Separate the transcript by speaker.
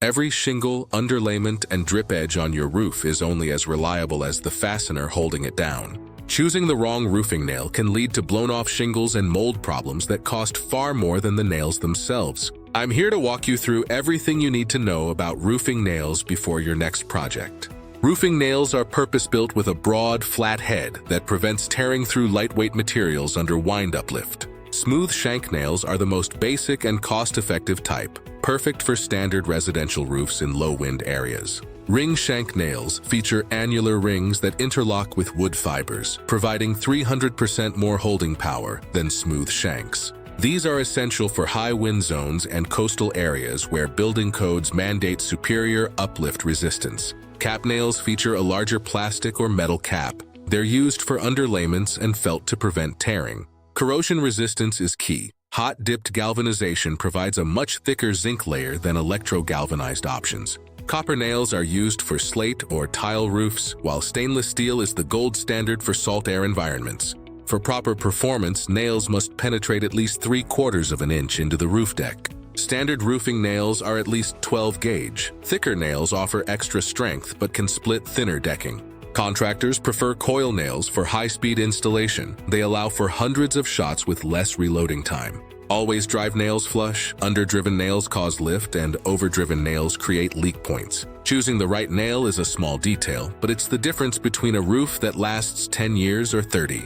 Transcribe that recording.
Speaker 1: Every shingle, underlayment, and drip edge on your roof is only as reliable as the fastener holding it down. Choosing the wrong roofing nail can lead to blown-off shingles and mold problems that cost far more than the nails themselves. I'm here to walk you through everything you need to know about roofing nails before your next project. Roofing nails are purpose-built with a broad, flat head that prevents tearing through lightweight materials under wind-up lift. Smooth shank nails are the most basic and cost-effective type, perfect for standard residential roofs in low-wind areas. Ring shank nails feature annular rings that interlock with wood fibers, providing 300% more holding power than smooth shanks. These are essential for high wind zones and coastal areas where building codes mandate superior uplift resistance. Cap nails feature a larger plastic or metal cap. They're used for underlayments and felt to prevent tearing. Corrosion resistance is key. Hot-dipped galvanization provides a much thicker zinc layer than electro-galvanized options. Copper nails are used for slate or tile roofs, while stainless steel is the gold standard for salt air environments. For proper performance, nails must penetrate at least 3/4 of an inch into the roof deck. Standard roofing nails are at least 12 gauge. Thicker nails offer extra strength but can split thinner decking. Contractors prefer coil nails for high-speed installation. They allow for hundreds of shots with less reloading time. Always drive nails flush. Under-driven nails cause lift, and overdriven nails create leak points. Choosing the right nail is a small detail, but it's the difference between a roof that lasts 10 years or 30.